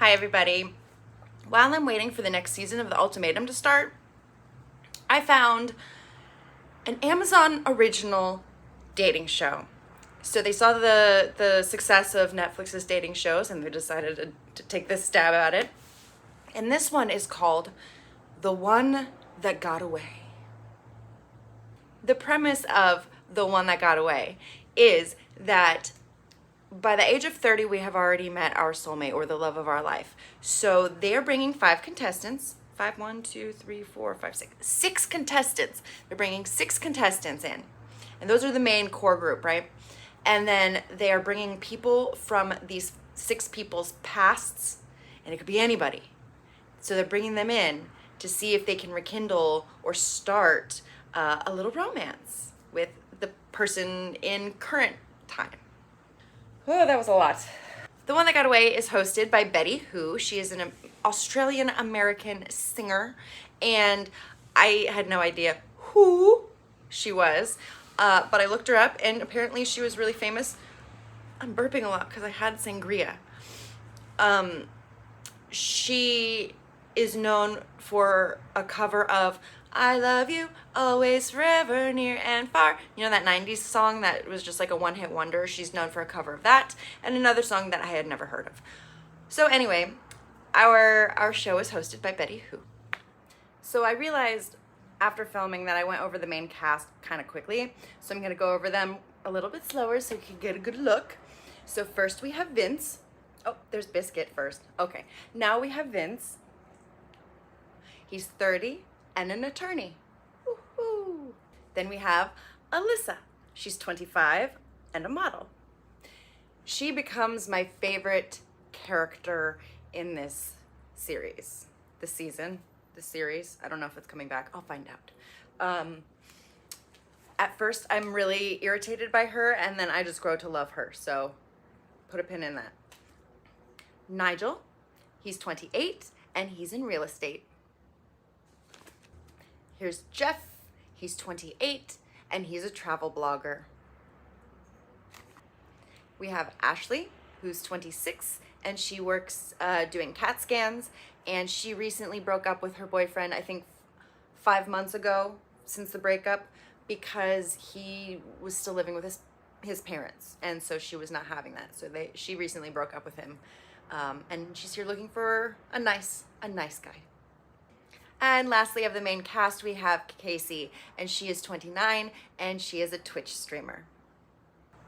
Hi everybody. While I'm waiting for the next season of The Ultimatum to start, I found an Amazon original dating show. So they saw the success of Netflix's dating shows and they decided to take this stab at it. And this one is called The One That Got Away. The premise of The One That Got Away is that by the age of 30, we have already met our soulmate or the love of our life. So they're bringing 5 contestants. 5, 1, 2, 3, 4, 5, 6. 6 contestants. They're bringing 6 contestants in. And those are the main core group, right? And then they are bringing people from these 6 people's pasts. And it could be anybody. So they're bringing them in to see if they can rekindle or start a little romance with the person in current time. Oh, that was a lot. The One That Got Away is hosted by Betty Who. She is an Australian-American singer, and I had no idea who she was, but I looked her up, and apparently she was really famous. I'm burping a lot because I had sangria. She is known for a cover of I Love You, Always, Forever, Near and Far. You know that 90s song that was just like a one-hit wonder? She's known for a cover of that and another song that I had never heard of. So anyway, our show is hosted by Betty Who. So I realized after filming that I went over the main cast kind of quickly. So I'm going to go over them a little bit slower so you can get a good look. So first we have Vince. Oh, there's Biscuit first. Okay, now we have Vince. He's 30 and an attorney. Woo-hoo. Then we have Alyssa. She's 25 and a model. She becomes my favorite character in this series. The series. I don't know if it's coming back. I'll find out. At first, I'm really irritated by her, and then I just grow to love her. So put a pin in that. Nigel. He's 28 and he's in real estate. Here's Jeff. He's 28 and he's a travel blogger. We have Ashley, who's 26 and she works doing CAT scans, and she recently broke up with her boyfriend, I think 5 months ago since the breakup, because he was still living with his parents, and so she was not having that. So she recently broke up with him, and she's here looking for a nice guy. And lastly, of the main cast, we have Casey, and she is 29, and she is a Twitch streamer.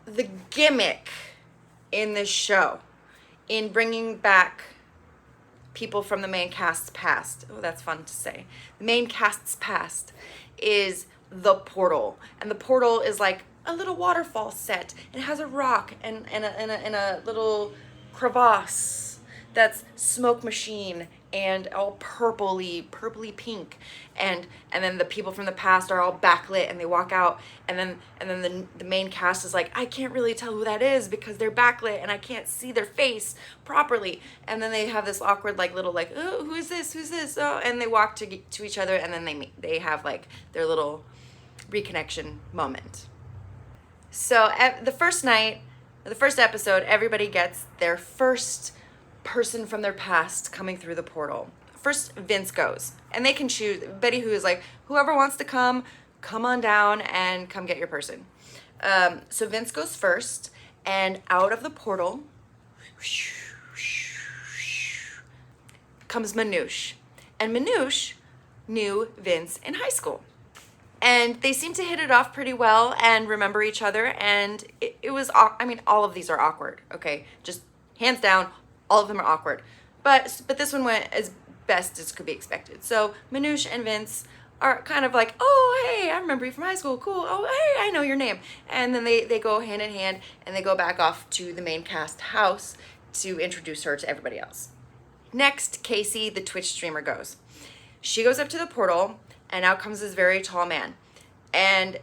The gimmick in this show, in bringing back people from the main cast's past, oh, that's fun to say, the main cast's past, is the portal. And the portal is like a little waterfall set. It has a rock and a little crevasse that's smoke machine and all purpley pink, and then the people from the past are all backlit and they walk out, and then the main cast is like, I can't really tell who that is because they're backlit and I can't see their face properly, and then they have this awkward like little like, oh, who's this, oh, and they walk to each other, and then they have like their little reconnection moment. So at the first episode, everybody gets their first person from their past coming through the portal. First, Vince goes, and they can choose. Betty Who is like, whoever wants to come on down and come get your person. So Vince goes first, and out of the portal comes Manoush. And Manoush knew Vince in high school. And they seem to hit it off pretty well and remember each other, and it was, I mean, all of these are awkward, okay? Just hands down, all of them are awkward. But this one went as best as could be expected. So Manoush and Vince are kind of like, oh, hey, I remember you from high school, cool. Oh, hey, I know your name. And then they go hand in hand, and they go back off to the main cast house to introduce her to everybody else. Next, Casey, the Twitch streamer, goes. She goes up to the portal, and out comes this very tall man. And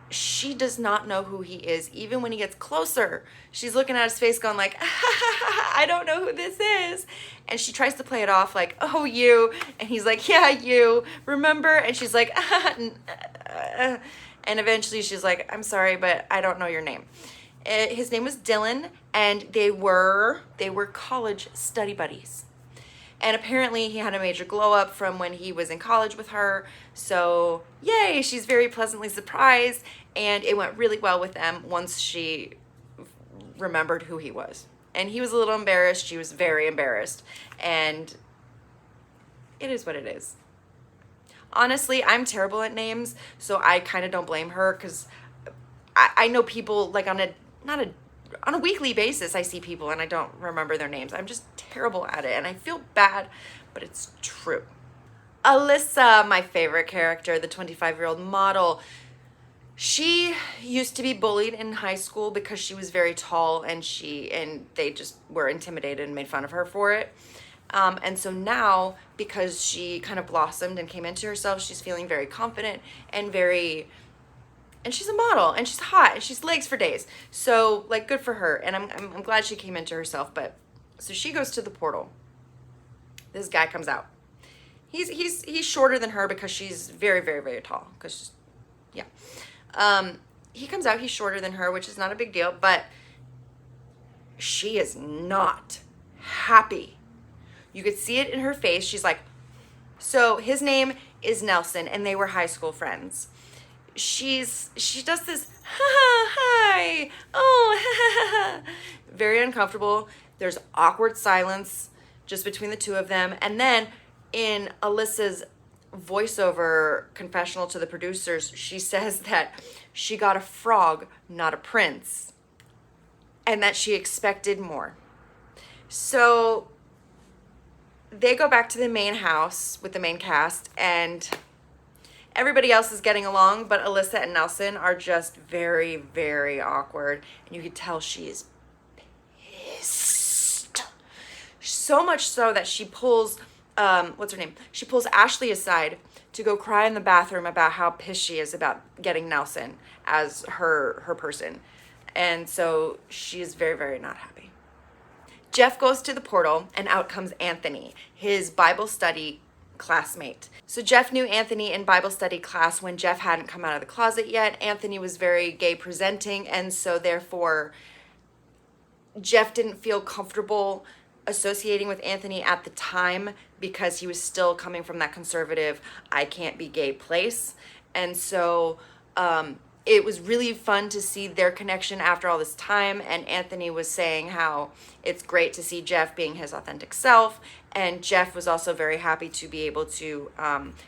she does not know who he is, even when he gets closer. She's looking at his face going like, I don't know who this is. And she tries to play it off like, oh, you. And he's like, yeah, you. Remember? And she's like, and eventually she's like, I'm sorry, but I don't know your name. His name was Dylan, and they were college study buddies. And apparently he had a major glow up from when he was in college with her. So yay, she's very pleasantly surprised. And it went really well with them once she remembered who he was. And he was a little embarrassed. She was very embarrassed. And it is what it is. Honestly, I'm terrible at names, so I kind of don't blame her, because I know people, like, on a weekly basis, I see people and I don't remember their names. I'm just terrible at it, and I feel bad, but it's true. Alyssa, my favorite character, the 25-year-old model, she used to be bullied in high school because she was very tall, and they just were intimidated and made fun of her for it. And so now, because she kind of blossomed and came into herself, she's feeling very confident and she's a model, and she's hot, and she's legs for days. So, like, good for her. And I'm glad she came into herself. But so she goes to the portal. This guy comes out. He's shorter than her because she's very, very, very tall. He comes out. He's shorter than her, which is not a big deal. But she is not happy. You could see it in her face. She's like, so his name is Nelson, and they were high school friends. She does this, hi, oh, very uncomfortable. There's awkward silence just between the two of them. And then in Alyssa's voiceover confessional to the producers, she says that she got a frog, not a prince, and that she expected more. So they go back to the main house with the main cast, and everybody else is getting along, but Alyssa and Nelson are just very, very awkward. And you could tell she is pissed. So much so that she pulls, what's her name? She pulls Ashley aside to go cry in the bathroom about how pissed she is about getting Nelson as her person. And so she is very, very not happy. Jeff goes to the portal, and out comes Anthony, his Bible study classmate. So Jeff knew Anthony in Bible study class when Jeff hadn't come out of the closet yet. Anthony was very gay presenting, and so therefore Jeff didn't feel comfortable associating with Anthony at the time because he was still coming from that conservative, I can't be gay place. And so it was really fun to see their connection after all this time. And Anthony was saying how it's great to see Jeff being his authentic self. And Jeff was also very happy to be able to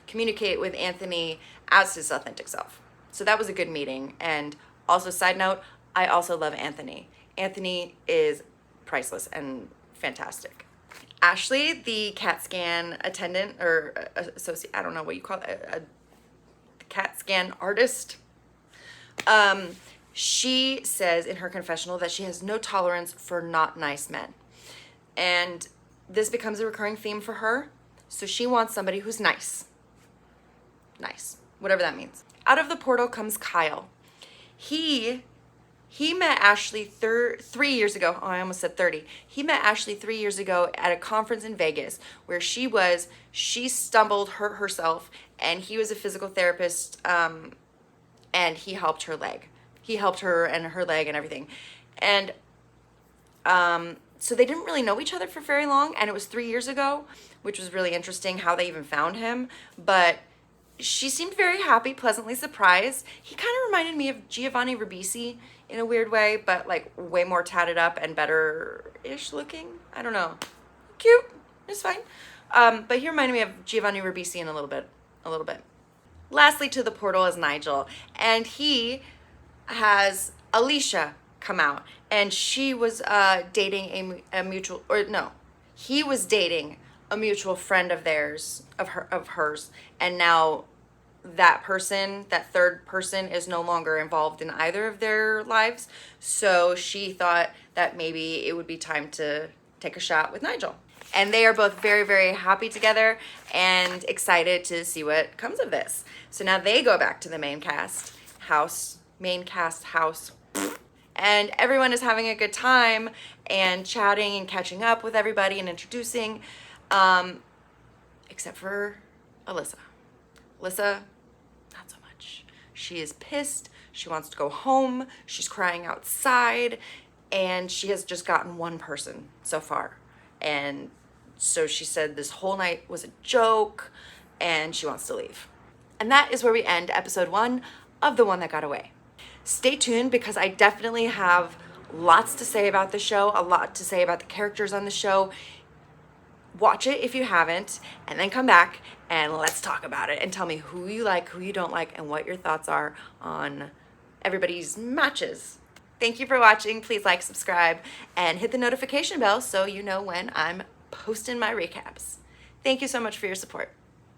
communicate with Anthony as his authentic self. So that was a good meeting. And also, side note, I also love Anthony. Anthony is priceless and fantastic. Ashley, the CAT scan attendant or associate, I don't know what you call it, a CAT scan artist. She says in her confessional that she has no tolerance for not nice men. And this becomes a recurring theme for her. So she wants somebody who's nice. Nice. Whatever that means. Out of the portal comes Kyle. He met Ashley 3 years ago. Oh, I almost said 30. He met Ashley 3 years ago at a conference in Vegas where she stumbled, hurt herself, and he was a physical therapist, and he helped her leg. He helped her and her leg and everything. And so they didn't really know each other for very long, and it was 3 years ago, which was really interesting how they even found him. But she seemed very happy, pleasantly surprised. He kind of reminded me of Giovanni Ribisi in a weird way, but like way more tatted up and better-ish looking. I don't know. Cute. It's fine. But he reminded me of Giovanni Ribisi in a little bit. Lastly, to the portal is Nigel, and he has Alicia come out, and she was dating he was dating a mutual friend of hers, and now that third person is no longer involved in either of their lives. So she thought that maybe it would be time to take a shot with Nigel. And they are both very, very happy together and excited to see what comes of this. So now they go back to the main cast house, and everyone is having a good time and chatting and catching up with everybody and introducing, except for Alyssa. Alyssa, not so much. She is pissed. She wants to go home. She's crying outside, and she has just gotten one person so far. And so she said this whole night was a joke and she wants to leave. And that is where we end episode 1 of The One That Got Away. Stay tuned because I definitely have lots to say about the show, a lot to say about the characters on the show. Watch it if you haven't, and then come back and let's talk about it and tell me who you like, who you don't like, and what your thoughts are on everybody's matches. Thank you for watching. Please like, subscribe, and hit the notification bell so you know when I'm posting my recaps. Thank you so much for your support.